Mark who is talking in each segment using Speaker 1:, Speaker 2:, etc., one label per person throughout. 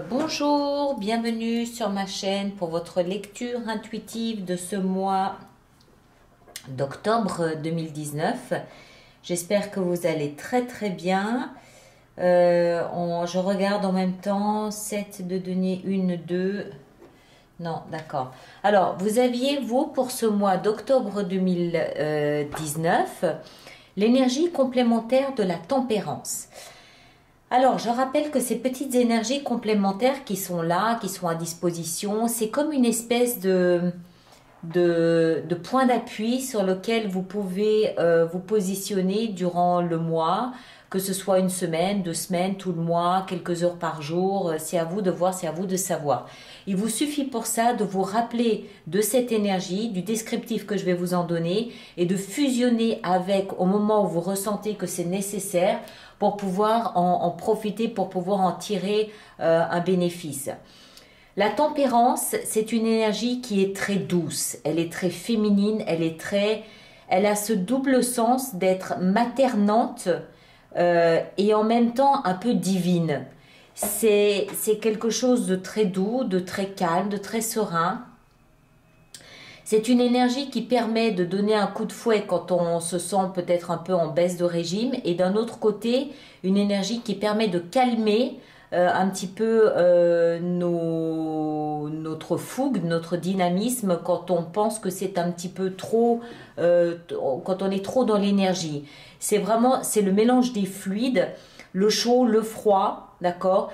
Speaker 1: Bonjour, bienvenue sur ma chaîne pour votre lecture intuitive de ce mois d'octobre 2019. J'espère que vous allez très bien. Je regarde en même temps 7 de denier, 1, 2. Non, d'accord. Alors, vous aviez, vous, pour ce mois d'octobre 2019, l'énergie complémentaire de la tempérance. Alors, je rappelle que ces petites énergies complémentaires qui sont là, qui sont à disposition, c'est comme une espèce de point d'appui sur lequel vous pouvez vous positionner durant le mois, que ce soit une semaine, 2 semaines, tout le mois, quelques heures par jour. C'est à vous de voir, c'est à vous de savoir. Il vous suffit pour ça de vous rappeler de cette énergie, du descriptif que je vais vous en donner et de fusionner avec au moment où vous ressentez que c'est nécessaire pour pouvoir en profiter, pour pouvoir en tirer un bénéfice. La tempérance, c'est une énergie qui est très douce, elle est très féminine, elle a ce double sens d'être maternante et en même temps un peu divine. C'est quelque chose de très doux, de très calme, de très serein. C'est une énergie qui permet de donner un coup de fouet quand on se sent peut-être un peu en baisse de régime, et d'un autre côté, une énergie qui permet de calmer un petit peu notre fougue, notre dynamisme quand on pense que c'est un petit peu trop, quand on est trop dans l'énergie. C'est le mélange des fluides, le chaud, le froid, d'accord?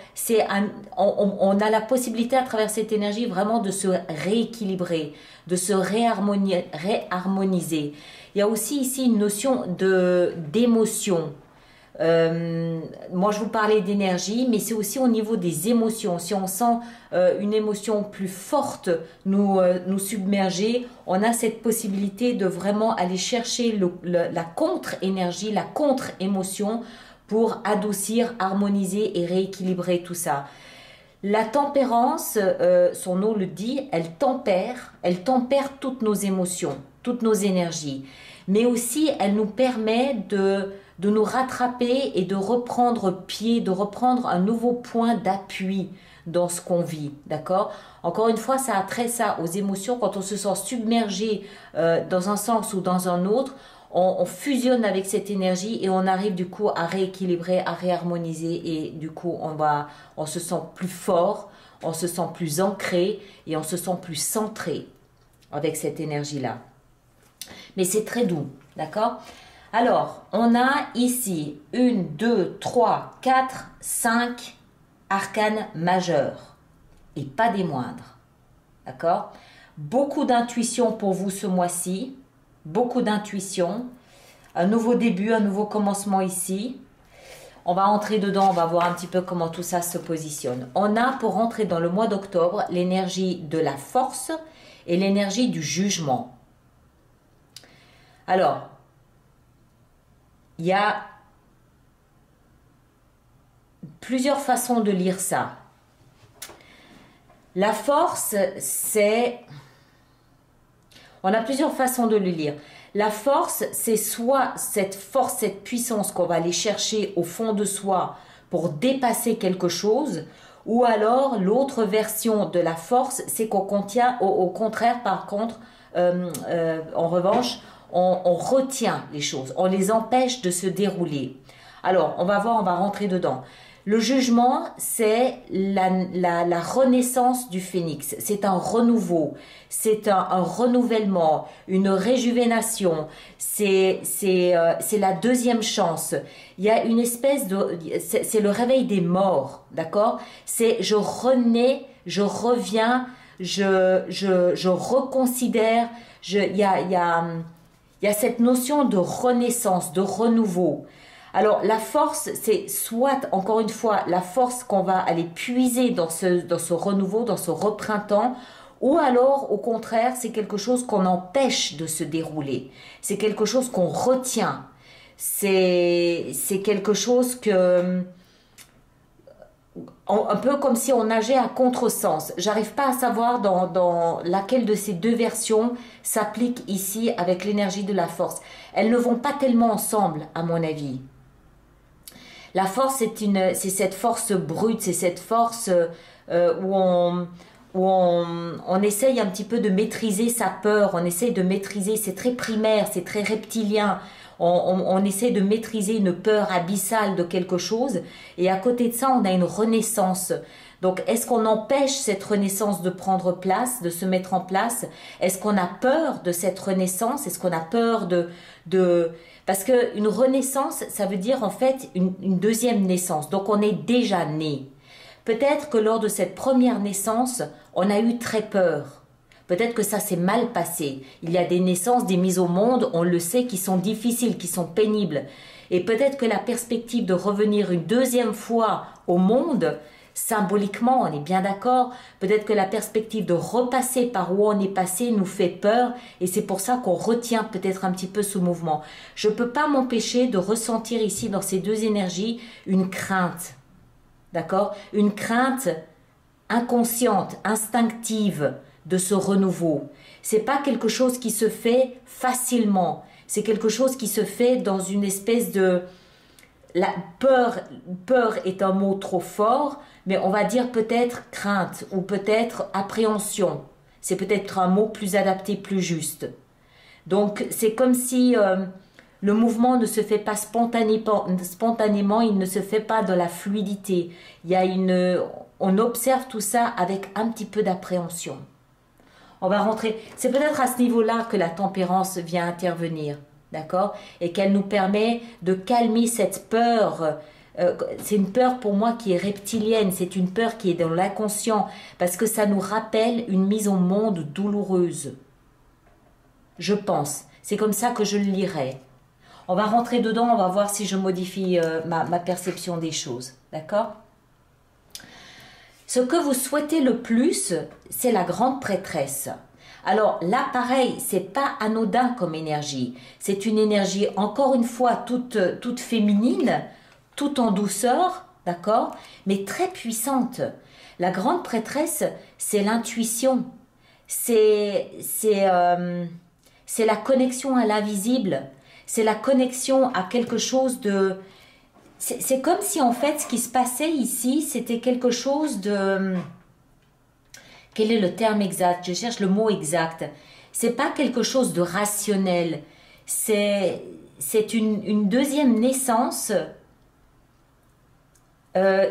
Speaker 1: On a la possibilité à travers cette énergie vraiment de se rééquilibrer, de se réharmoniser. Il y a aussi ici une notion d'émotion. Moi je vous parlais d'énergie, mais c'est aussi au niveau des émotions. Si on sent une émotion plus forte nous submerger, on a cette possibilité de vraiment aller chercher la contre-énergie, la contre-émotion pour adoucir, harmoniser et rééquilibrer tout ça. La tempérance, son nom le dit, elle tempère toutes nos émotions, toutes nos énergies. Mais aussi, elle nous permet de nous rattraper et de reprendre pied, de reprendre un nouveau point d'appui dans ce qu'on vit, d'accord? Encore une fois, ça a trait ça aux émotions. Quand on se sent submergé dans un sens ou dans un autre, on fusionne avec cette énergie et on arrive du coup à rééquilibrer, à réharmoniser, et du coup on se sent plus fort, on se sent plus ancré et on se sent plus centré avec cette énergie-là. Mais c'est très doux, d'accord? Alors, on a ici 1, 2, 3, 4, 5 arcanes majeurs et pas des moindres, d'accord? Beaucoup d'intuition pour vous ce mois-ci. Beaucoup d'intuition, un nouveau début, un nouveau commencement ici. On va entrer dedans, on va voir un petit peu comment tout ça se positionne. On a pour entrer dans le mois d'octobre l'énergie de la force et l'énergie du jugement. Alors, il y a plusieurs façons de lire ça. La force, c'est... On a plusieurs façons de le lire. La force, c'est soit cette force, cette puissance qu'on va aller chercher au fond de soi pour dépasser quelque chose, ou alors l'autre version de la force, c'est qu'on contient, au contraire, par contre, en revanche, on retient les choses, on les empêche de se dérouler. Alors, on va voir, on va rentrer dedans. Le jugement, c'est la renaissance du phénix. C'est un renouveau, c'est un renouvellement, une réjuvénation. C'est la deuxième chance. Il y a une espèce de... C'est le réveil des morts, d'accord? C'est je renais, je reviens, je reconsidère. Il y a cette notion de renaissance, de renouveau. Alors, la force, c'est soit, encore une fois, la force qu'on va aller puiser dans ce renouveau, dans ce reprintemps, ou alors, au contraire, c'est quelque chose qu'on empêche de se dérouler. C'est quelque chose qu'on retient. C'est quelque chose que... Un peu comme si on nageait à contresens. J'arrive pas à savoir dans laquelle de ces deux versions s'applique ici avec l'énergie de la force. Elles ne vont pas tellement ensemble, à mon avis. La force, c'est cette force brute, c'est cette force où on essaye un petit peu de maîtriser sa peur, on essaye de maîtriser, c'est très primaire, c'est très reptilien, on essaie de maîtriser une peur abyssale de quelque chose, et à côté de ça, on a une renaissance. Donc, est-ce qu'on empêche cette renaissance de prendre place, de se mettre en place? Est-ce qu'on a peur de cette renaissance? Est-ce qu'on a peur Parce qu'une renaissance, ça veut dire en fait une deuxième naissance. Donc, on est déjà né. Peut-être que lors de cette première naissance, on a eu très peur. Peut-être que ça s'est mal passé. Il y a des naissances, des mises au monde, on le sait, qui sont difficiles, qui sont pénibles. Et peut-être que la perspective de revenir une deuxième fois au monde, symboliquement, on est bien d'accord, peut-être que la perspective de repasser par où on est passé nous fait peur et c'est pour ça qu'on retient peut-être un petit peu ce mouvement. Je ne peux pas m'empêcher de ressentir ici dans ces deux énergies une crainte, d'accord? Une crainte inconsciente, instinctive de ce renouveau. C'est pas quelque chose qui se fait facilement, c'est quelque chose qui se fait dans une espèce de... La peur est un mot trop fort, mais on va dire peut-être crainte ou peut-être appréhension. C'est peut-être un mot plus adapté, plus juste. Donc c'est comme si le mouvement ne se fait pas spontanément, il ne se fait pas de la fluidité. On observe tout ça avec un petit peu d'appréhension. On va rentrer. C'est peut-être à ce niveau-là que la tempérance vient intervenir. D'accord? Et qu'elle nous permet de calmer cette peur. C'est une peur pour moi qui est reptilienne, c'est une peur qui est dans l'inconscient, parce que ça nous rappelle une mise au monde douloureuse. Je pense. C'est comme ça que je le lirai. On va rentrer dedans, on va voir si je modifie ma perception des choses. D'accord? Ce que vous souhaitez le plus, c'est la grande prêtresse. Alors là, pareil, c'est pas anodin comme énergie. C'est une énergie, encore une fois, toute féminine, toute en douceur, d'accord, mais très puissante. La grande prêtresse, c'est l'intuition. C'est la connexion à l'invisible. C'est la connexion à quelque chose de... C'est comme si, en fait, ce qui se passait ici, c'était quelque chose de... Quel est le terme exact? Je cherche le mot exact. C'est pas quelque chose de rationnel. C'est une deuxième naissance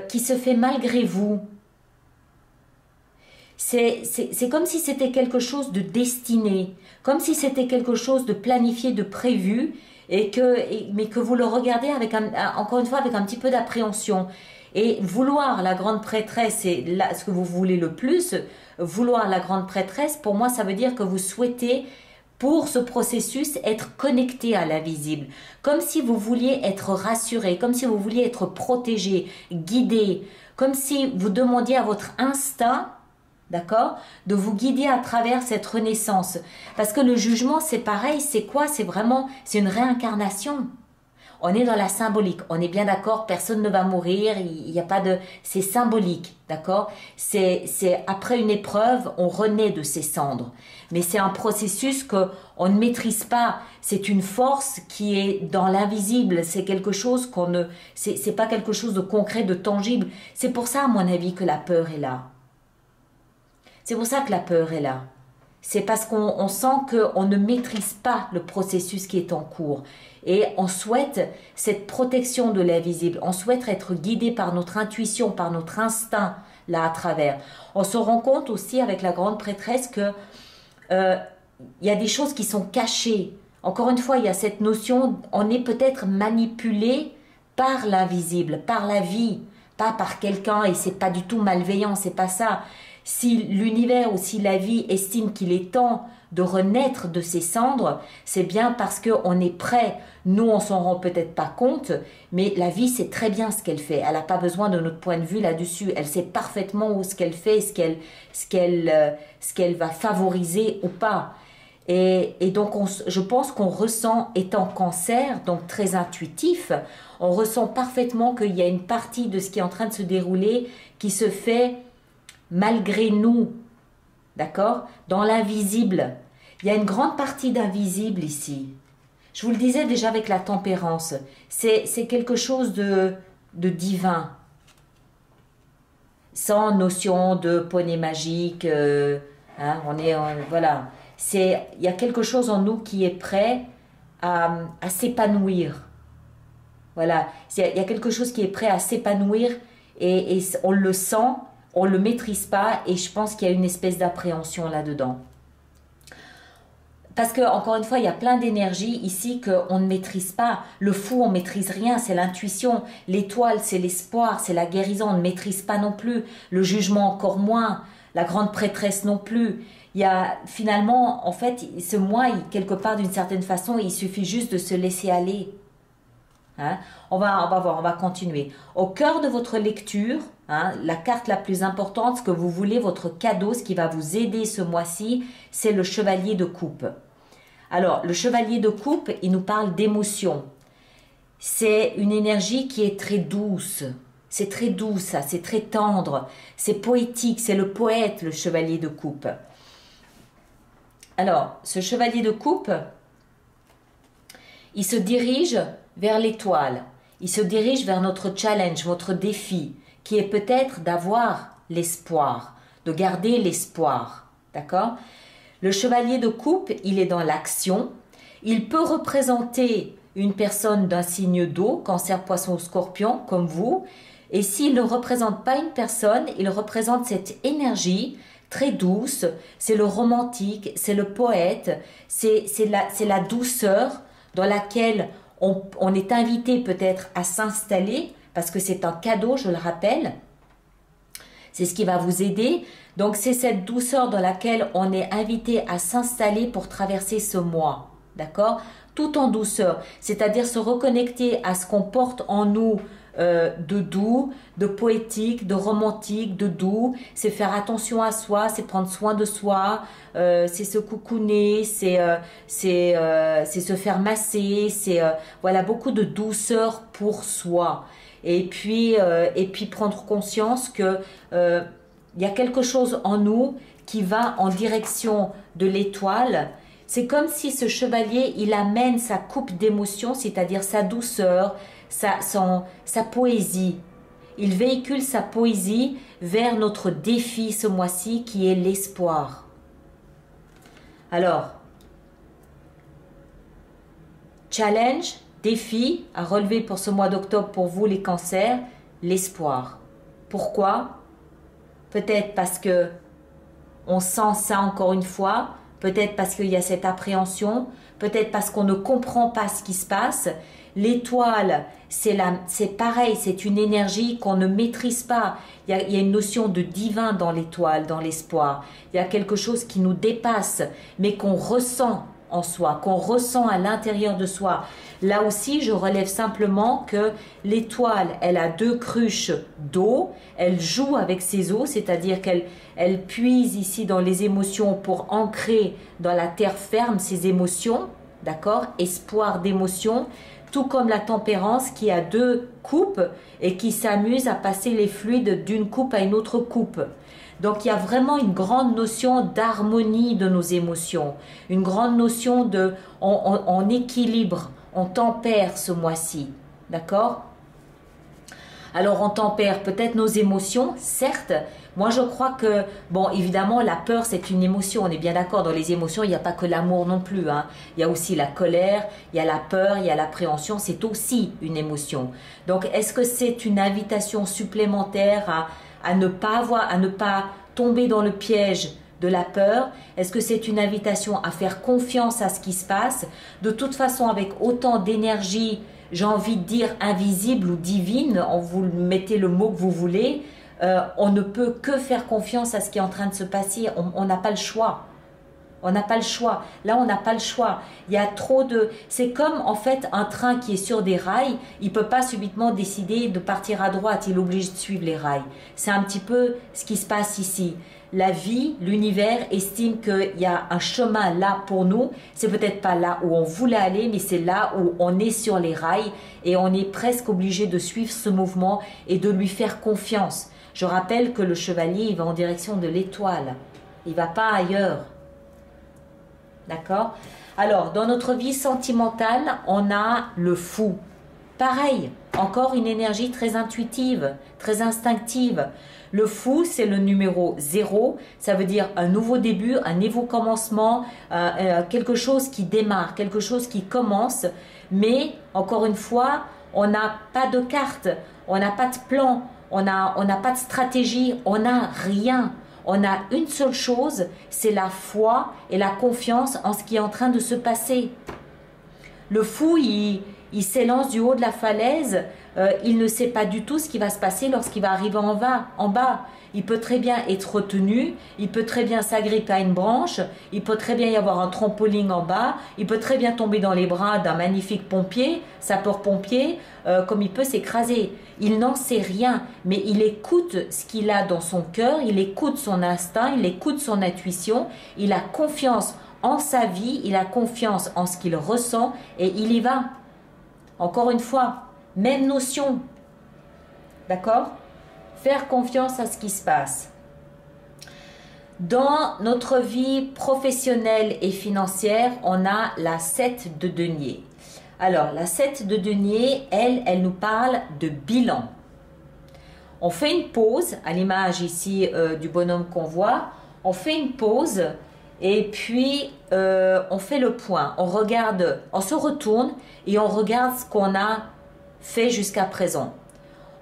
Speaker 1: qui se fait malgré vous. C'est comme si c'était quelque chose de destiné, comme si c'était quelque chose de planifié, de prévu, mais que vous le regardez avec encore une fois avec un petit peu d'appréhension. Et vouloir la grande prêtresse, c'est là ce que vous voulez le plus. Vouloir la grande prêtresse, pour moi, ça veut dire que vous souhaitez, pour ce processus, être connecté à l'invisible. Comme si vous vouliez être rassuré, comme si vous vouliez être protégé, guidé, comme si vous demandiez à votre instinct, d'accord, de vous guider à travers cette renaissance. Parce que le jugement, c'est pareil, c'est quoi? C'est une réincarnation. On est dans la symbolique, on est bien d'accord, personne ne va mourir, il n'y a pas de... C'est symbolique, d'accord? C'est après une épreuve, on renaît de ses cendres. Mais c'est un processus qu'on ne maîtrise pas. C'est une force qui est dans l'invisible. C'est quelque chose qu'on ne... C'est pas quelque chose de concret, de tangible. C'est pour ça, à mon avis, que la peur est là. C'est pour ça que la peur est là. C'est parce qu'on sent qu'on ne maîtrise pas le processus qui est en cours. Et on souhaite cette protection de l'invisible. On souhaite être guidé par notre intuition, par notre instinct, là à travers. On se rend compte aussi avec la grande prêtresse que y a des choses qui sont cachées. Encore une fois, il y a cette notion, on est peut-être manipulé par l'invisible, par la vie, pas par quelqu'un, et c'est pas du tout malveillant, c'est pas ça. Si l'univers ou si la vie estime qu'il est temps de renaître de ses cendres, c'est bien parce qu'on est prêt. Nous, on s'en rend peut-être pas compte, mais la vie sait très bien ce qu'elle fait. Elle n'a pas besoin de notre point de vue là-dessus. Elle sait parfaitement où ce qu'elle fait, ce qu'elle va favoriser ou pas. Et donc, je pense qu'on ressent, étant Cancer, donc très intuitif, on ressent parfaitement qu'il y a une partie de ce qui est en train de se dérouler qui se fait malgré nous, d'accord? Dans l'invisible. Il y a une grande partie d'invisible ici. Je vous le disais déjà avec la tempérance. C'est quelque chose de de divin, sans notion de poney magique. Hein, voilà. Il y a quelque chose en nous qui est prêt à s'épanouir. Voilà. Il y a quelque chose qui est prêt à s'épanouir et on le sent, on ne le maîtrise pas et je pense qu'il y a une espèce d'appréhension là-dedans. Parce que, encore une fois, il y a plein d'énergie ici qu'on ne maîtrise pas. Le fou, on ne maîtrise rien, c'est l'intuition. L'étoile, c'est l'espoir, c'est la guérison, on ne maîtrise pas non plus. Le jugement, encore moins. La grande prêtresse non plus. Il y a finalement, en fait, ce moi, quelque part, d'une certaine façon, il suffit juste de se laisser aller. Hein? On va voir, on va continuer. Au cœur de votre lecture, hein, la carte la plus importante, ce que vous voulez, votre cadeau, ce qui va vous aider ce mois-ci, c'est le chevalier de coupe. Alors, le chevalier de coupe, il nous parle d'émotion. C'est une énergie qui est très douce. C'est très doux, ça, c'est très tendre. C'est poétique, c'est le poète, le chevalier de coupe. Alors, ce chevalier de coupe, il se dirige vers l'étoile. Il se dirige vers notre challenge, votre défi, qui est peut-être d'avoir l'espoir, de garder l'espoir. D'accord ? Le chevalier de coupe, il est dans l'action. Il peut représenter une personne d'un signe d'eau, cancer, poisson ou scorpion, comme vous. Et s'il ne représente pas une personne, il représente cette énergie très douce. C'est le romantique, c'est le poète, c'est la douceur dans laquelle on est invité peut-être à s'installer, parce que c'est un cadeau, je le rappelle. C'est ce qui va vous aider. Donc, c'est cette douceur dans laquelle on est invité à s'installer pour traverser ce mois. D'accord ? Tout en douceur. C'est-à-dire se reconnecter à ce qu'on porte en nous de doux, de poétique, de romantique, de doux. C'est faire attention à soi, c'est prendre soin de soi, c'est se coucouner, c'est se faire masser, c'est voilà, beaucoup de douceur pour soi. Et puis prendre conscience que il y a quelque chose en nous qui va en direction de l'étoile. C'est comme si ce chevalier, il amène sa coupe d'émotion, c'est-à-dire sa douceur, sa poésie. Il véhicule sa poésie vers notre défi ce mois-ci qui est l'espoir. Alors, challenge, défi à relever pour ce mois d'octobre pour vous les cancers, l'espoir. Pourquoi ? Peut-être parce que on sent ça encore une fois, peut-être parce qu'il y a cette appréhension, peut-être parce qu'on ne comprend pas ce qui se passe. L'étoile, c'est pareil, c'est une énergie qu'on ne maîtrise pas. Il y a une notion de divin dans l'étoile, dans l'espoir. Il y a quelque chose qui nous dépasse, mais qu'on ressent en soi, qu'on ressent à l'intérieur de soi. Là aussi, je relève simplement que l'étoile, elle a 2 cruches d'eau, elle joue avec ses eaux, c'est-à-dire qu'elle puise ici dans les émotions pour ancrer dans la terre ferme ses émotions, d'accord ? Espoir d'émotion, tout comme la tempérance qui a 2 coupes et qui s'amuse à passer les fluides d'une coupe à une autre coupe. Donc il y a vraiment une grande notion d'harmonie de nos émotions, une grande notion de on équilibre, on tempère ce mois-ci, d'accord? Alors on tempère peut-être nos émotions, certes. Moi je crois que, bon évidemment la peur c'est une émotion, on est bien d'accord, dans les émotions il n'y a pas que l'amour non plus, hein. Il y a aussi la colère, il y a la peur, il y a l'appréhension, c'est aussi une émotion. Donc est-ce que c'est une invitation supplémentaire à ne pas tomber dans le piège de la peur? Est-ce que c'est une invitation à faire confiance à ce qui se passe? De toute façon, avec autant d'énergie, j'ai envie de dire invisible ou divine, vous mettez le mot que vous voulez, on ne peut que faire confiance à ce qui est en train de se passer. On n'a pas le choix. On n'a pas le choix. Là, on n'a pas le choix. Il y a trop de... C'est comme, en fait, un train qui est sur des rails. Il ne peut pas subitement décider de partir à droite. Il est obligé de suivre les rails. C'est un petit peu ce qui se passe ici. La vie, l'univers estime qu'il y a un chemin là pour nous. C'est peut-être pas là où on voulait aller, mais c'est là où on est sur les rails et on est presque obligé de suivre ce mouvement et de lui faire confiance. Je rappelle que le chevalier, il va en direction de l'étoile. Il ne va pas ailleurs. D'accord? Alors, dans notre vie sentimentale, on a le fou. Pareil, encore une énergie très intuitive, très instinctive. Le fou, c'est le numéro 0, ça veut dire un nouveau début, un nouveau commencement, quelque chose qui démarre, quelque chose qui commence. Mais, encore une fois, on n'a pas de carte, on n'a pas de plan, on n'a pas de stratégie, on n'a rien. On a une seule chose, c'est la foi et la confiance en ce qui est en train de se passer. Le fou, il s'élance du haut de la falaise, il ne sait pas du tout ce qui va se passer lorsqu'il va arriver en bas. Il peut très bien être retenu, il peut très bien s'agripper à une branche, il peut très bien y avoir un trampoline en bas, il peut très bien tomber dans les bras d'un magnifique pompier, sapeur-pompier, comme il peut s'écraser. Il n'en sait rien, mais il écoute ce qu'il a dans son cœur, il écoute son instinct, il écoute son intuition, il a confiance en sa vie, il a confiance en ce qu'il ressent et il y va. Encore une fois, même notion, d'accord? Faire confiance à ce qui se passe. Dans notre vie professionnelle et financière, on a la 7 de denier. Alors, la 7 de denier, elle nous parle de bilan. On fait une pause, à l'image ici du bonhomme qu'on voit, on fait une pause et puis on fait le point. On regarde, on se retourne et on regarde ce qu'on a fait jusqu'à présent.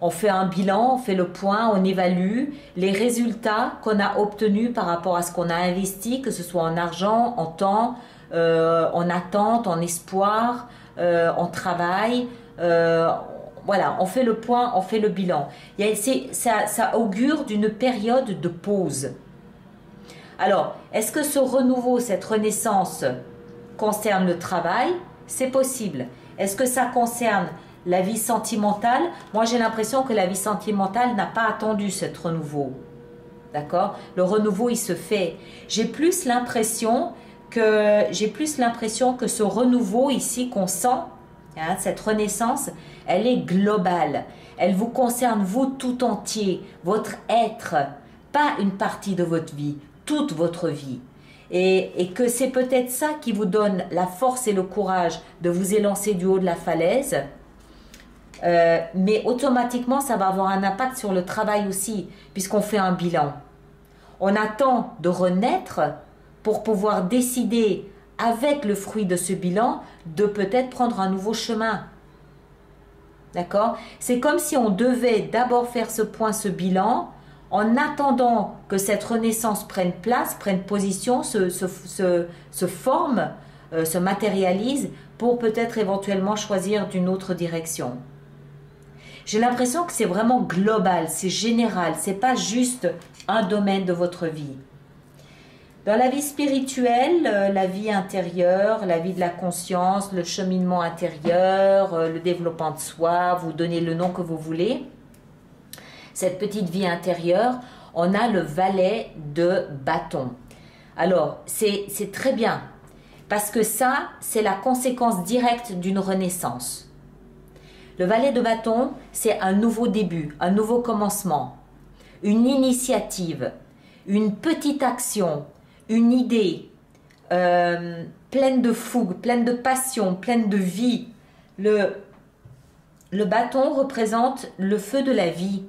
Speaker 1: On fait un bilan, on fait le point, on évalue les résultats qu'on a obtenus par rapport à ce qu'on a investi, que ce soit en argent, en temps, en attente, en espoir, en travail. Voilà, on fait le point, on fait le bilan. Ça augure d'une période de pause. Alors, est-ce que ce renouveau, cette renaissance concerne le travail? C'est possible. Est-ce que ça concerne la vie sentimentale? Moi, j'ai l'impression que la vie sentimentale n'a pas attendu ce renouveau. D'accord? Le renouveau, il se fait. J'ai plus l'impression que ce renouveau ici qu'on sent, hein, cette renaissance, elle est globale. Elle vous concerne, vous tout entier, votre être, pas une partie de votre vie, toute votre vie. Et que c'est peut-être ça qui vous donne la force et le courage de vous élancer du haut de la falaise. Mais automatiquement, ça va avoir un impact sur le travail aussi, puisqu'on fait un bilan. On attend de renaître pour pouvoir décider, avec le fruit de ce bilan, de peut-être prendre un nouveau chemin. D'accord? C'est comme si on devait d'abord faire ce point, ce bilan, en attendant que cette renaissance prenne place, prenne position, se forme, se matérialise, pour peut-être éventuellement choisir d'une autre direction. J'ai l'impression que c'est vraiment global, c'est général, c'est pas juste un domaine de votre vie. Dans la vie spirituelle, la vie intérieure, la vie de la conscience, le cheminement intérieur, le développement de soi, vous donnez le nom que vous voulez. Cette petite vie intérieure, on a le valet de bâton. Alors, c'est très bien, parce que ça, c'est la conséquence directe d'une renaissance. Le valet de bâton, c'est un nouveau début, un nouveau commencement, une initiative, une petite action, une idée pleine de fougue, pleine de passion, pleine de vie. Le bâton représente le feu de la vie.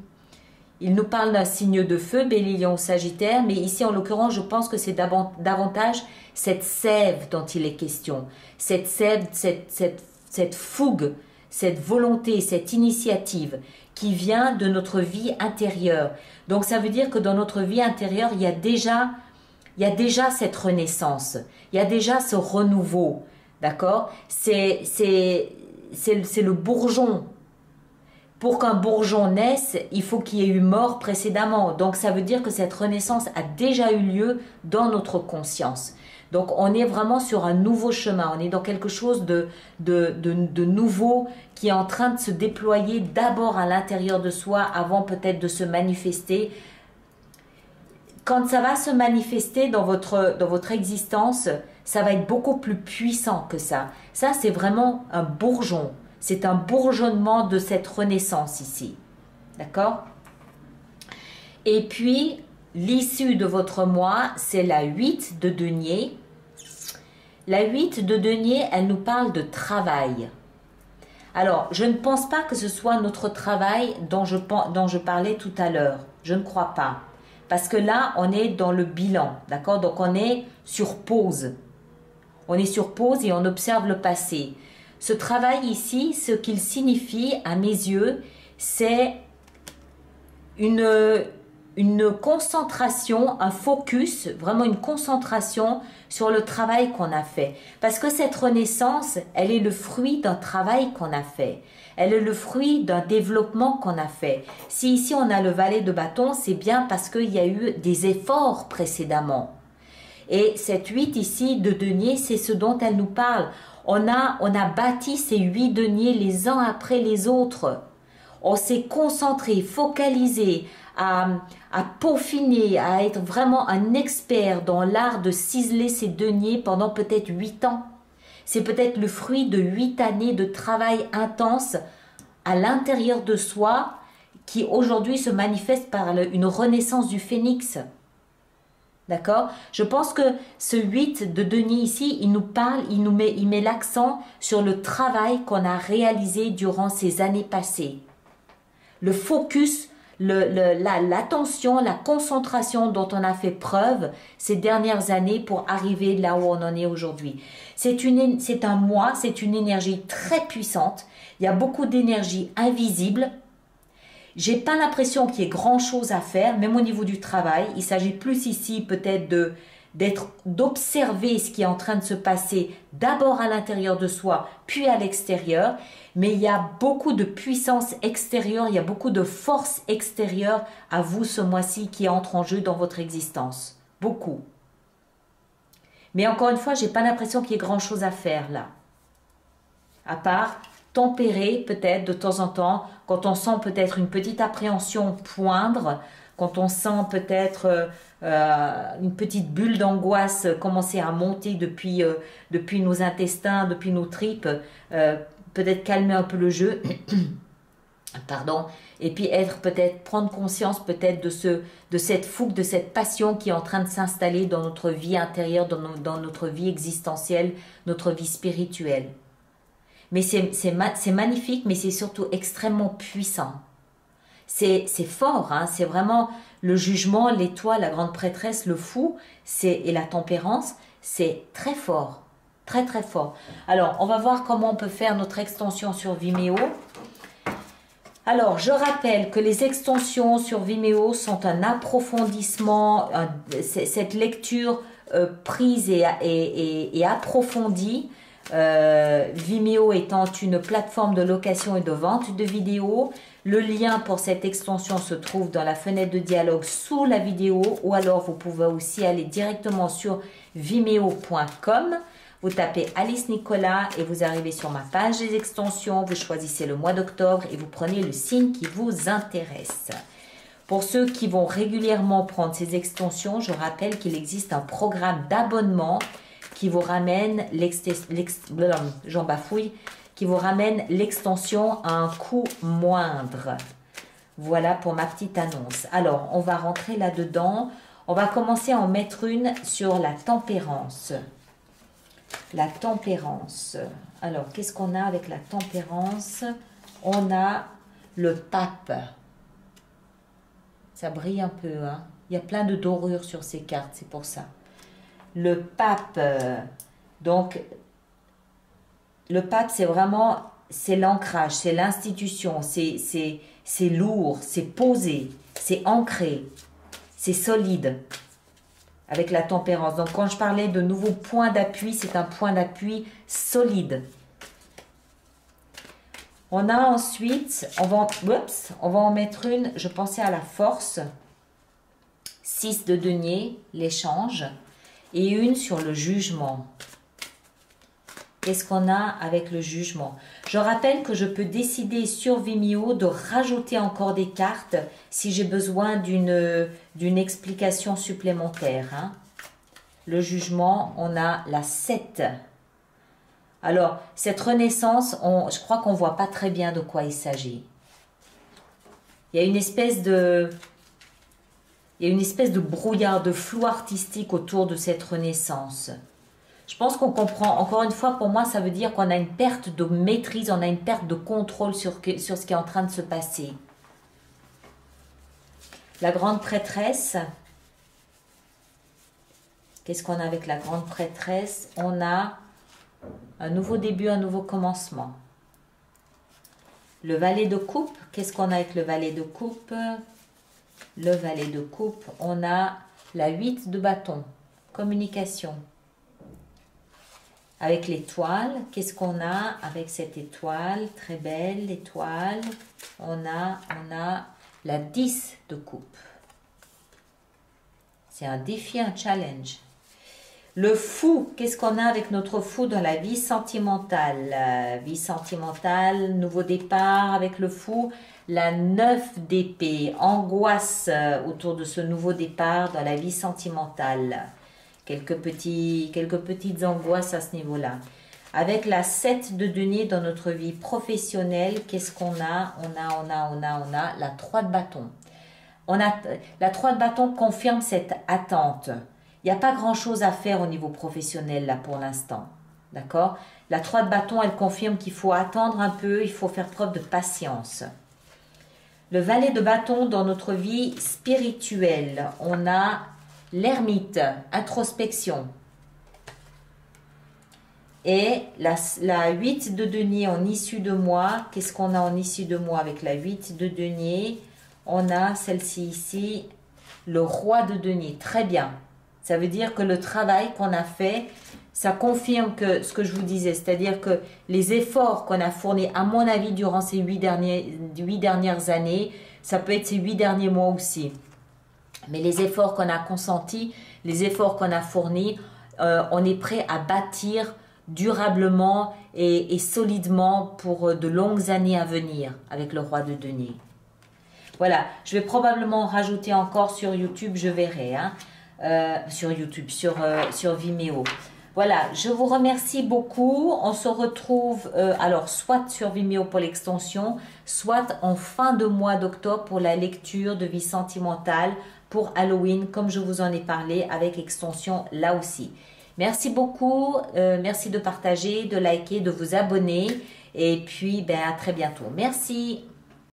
Speaker 1: Il nous parle d'un signe de feu, Bélier, Lion, Sagittaire, mais ici en l'occurrence je pense que c'est davantage cette sève dont il est question. Cette sève, cette fougue, cette volonté, cette initiative qui vient de notre vie intérieure. Donc ça veut dire que dans notre vie intérieure, il y a déjà cette renaissance, il y a déjà ce renouveau, d'accord? C'est le bourgeon. Pour qu'un bourgeon naisse, il faut qu'il y ait eu mort précédemment. Donc ça veut dire que cette renaissance a déjà eu lieu dans notre conscience. Donc on est vraiment sur un nouveau chemin, on est dans quelque chose de nouveau qui est en train de se déployer d'abord à l'intérieur de soi avant peut-être de se manifester. Quand ça va se manifester dans votre existence, ça va être beaucoup plus puissant que ça. Ça, c'est vraiment un bourgeon. C'est un bourgeonnement de cette renaissance ici. D'accord? Et puis, l'issue de votre mois, c'est la 8 de denier. La 8 de denier, elle nous parle de travail. Alors, je ne pense pas que ce soit notre travail dont je parlais tout à l'heure. Je ne crois pas. Parce que là, on est dans le bilan, d'accord? Donc, on est sur pause. On est sur pause et on observe le passé. Ce travail ici, ce qu'il signifie à mes yeux, c'est une concentration, un focus, vraiment une concentration sur le travail qu'on a fait. Parce que cette renaissance, elle est le fruit d'un travail qu'on a fait. Elle est le fruit d'un développement qu'on a fait. Si ici on a le valet de bâton, c'est bien parce qu'il y a eu des efforts précédemment. Et cette 8 ici de denier, c'est ce dont elle nous parle. On a bâti ces 8 deniers les uns après les autres. On s'est concentré, focalisé, à peaufiner, à être vraiment un expert dans l'art de ciseler ces deniers pendant peut-être 8 ans. C'est peut-être le fruit de 8 années de travail intense à l'intérieur de soi qui aujourd'hui se manifeste par une renaissance du phénix. D'accord? Je pense que ce 8 de denier ici, il nous parle, il met l'accent sur le travail qu'on a réalisé durant ces années passées. Le focus, l'attention, la concentration dont on a fait preuve ces dernières années pour arriver là où on en est aujourd'hui. C'est un moi, c'est une énergie très puissante. Il y a beaucoup d'énergie invisible. J'ai pas l'impression qu'il y ait grand chose à faire, même au niveau du travail. Il s'agit plus ici peut-être d'observer ce qui est en train de se passer d'abord à l'intérieur de soi, puis à l'extérieur. Mais il y a beaucoup de puissance extérieure, il y a beaucoup de force extérieure à vous ce mois-ci qui entre en jeu dans votre existence. Beaucoup. Mais encore une fois, j'ai pas l'impression qu'il y ait grand chose à faire là. À part tempérer peut-être de temps en temps, quand on sent peut-être une petite appréhension poindre, quand on sent peut-être une petite bulle d'angoisse commencer à monter depuis nos intestins, depuis nos tripes, peut-être calmer un peu le jeu, pardon, et puis prendre conscience peut-être de cette fougue, de cette passion qui est en train de s'installer dans notre vie intérieure, dans notre vie existentielle, notre vie spirituelle. Mais c'est magnifique, mais c'est surtout extrêmement puissant. C'est fort, hein, c'est vraiment le jugement, l'étoile, la grande prêtresse, le fou, et la tempérance, c'est très fort, très très fort. Alors, on va voir comment on peut faire notre extension sur Vimeo. Alors, je rappelle que les extensions sur Vimeo sont un approfondissement, cette lecture prise et approfondie. Vimeo étant une plateforme de location et de vente de vidéos. Le lien pour cette extension se trouve dans la fenêtre de dialogue sous la vidéo, ou alors vous pouvez aussi aller directement sur vimeo.com. Vous tapez Alice Nicolas et vous arrivez sur ma page des extensions. Vous choisissez le mois d'octobre et vous prenez le signe qui vous intéresse. Pour ceux qui vont régulièrement prendre ces extensions, je rappelle qu'il existe un programme d'abonnement qui vous ramène qui vous ramène l'extension à un coût moindre. Voilà pour ma petite annonce. Alors, on va rentrer là-dedans. On va commencer à en mettre une sur la tempérance. La tempérance. Alors, qu'est-ce qu'on a avec la tempérance? On a le pape. Ça brille un peu, hein? Il y a plein de dorures sur ces cartes, c'est pour ça. Le pape, donc le pape c'est vraiment, c'est l'ancrage, c'est l'institution, c'est lourd, c'est posé, c'est ancré, c'est solide avec la tempérance. Donc quand je parlais de nouveaux points d'appui, c'est un point d'appui solide. On a ensuite, on va en mettre une, je pensais à la force, 6 de denier, l'échange. Et une sur le jugement. Qu'est-ce qu'on a avec le jugement? Je rappelle que je peux décider sur Vimeo de rajouter encore des cartes si j'ai besoin d'une explication supplémentaire. Hein. Le jugement, on a la 7. Alors, cette renaissance, je crois qu'on ne voit pas très bien de quoi il s'agit. Il y a une espèce de... Il y a une espèce de brouillard, de flou artistique autour de cette renaissance. Je pense qu'on comprend. Encore une fois, pour moi, ça veut dire qu'on a une perte de maîtrise, on a une perte de contrôle sur ce qui est en train de se passer. La grande prêtresse. Qu'est-ce qu'on a avec la grande prêtresse? On a un nouveau début, un nouveau commencement. Le valet de coupe. Qu'est-ce qu'on a avec le valet de coupe? Le valet de coupe, on a la 8 de bâton. Communication. Avec l'étoile, qu'est-ce qu'on a avec cette étoile? Très belle étoile. On a la 10 de coupe. C'est un défi, un challenge. Le fou, qu'est-ce qu'on a avec notre fou dans la vie sentimentale? Vie sentimentale, nouveau départ avec le fou. La 9 d'épée, angoisse autour de ce nouveau départ dans la vie sentimentale. Quelques petites angoisses à ce niveau-là. Avec la 7 de denier dans notre vie professionnelle, qu'est-ce qu'on a? On a la 3 de bâton. La 3 de bâton confirme cette attente. Il n'y a pas grand-chose à faire au niveau professionnel là pour l'instant. D'accord? La 3 de bâton, elle confirme qu'il faut attendre un peu, il faut faire preuve de patience. Le valet de bâton dans notre vie spirituelle, on a l'ermite, introspection. Et la 8 de denier en issue de mois, qu'est-ce qu'on a en issue de mois avec la 8 de denier? On a celle-ci ici, le roi de denier. Très bien. Ça veut dire que le travail qu'on a fait, ça confirme que ce que je vous disais, c'est-à-dire que les efforts qu'on a fournis, à mon avis, durant ces 8 dernières années, ça peut être ces 8 derniers mois aussi. Mais les efforts qu'on a consentis, les efforts qu'on a fournis, on est prêt à bâtir durablement et solidement pour de longues années à venir avec le roi de denier. Voilà, je vais probablement rajouter encore sur YouTube, je verrai, hein, sur YouTube, sur Vimeo. Voilà, je vous remercie beaucoup. On se retrouve alors soit sur Vimeo pour l'extension, soit en fin de mois d'octobre pour la lecture de vie sentimentale pour Halloween, comme je vous en ai parlé, avec extension là aussi. Merci beaucoup, merci de partager, de liker, de vous abonner et puis à très bientôt. Merci.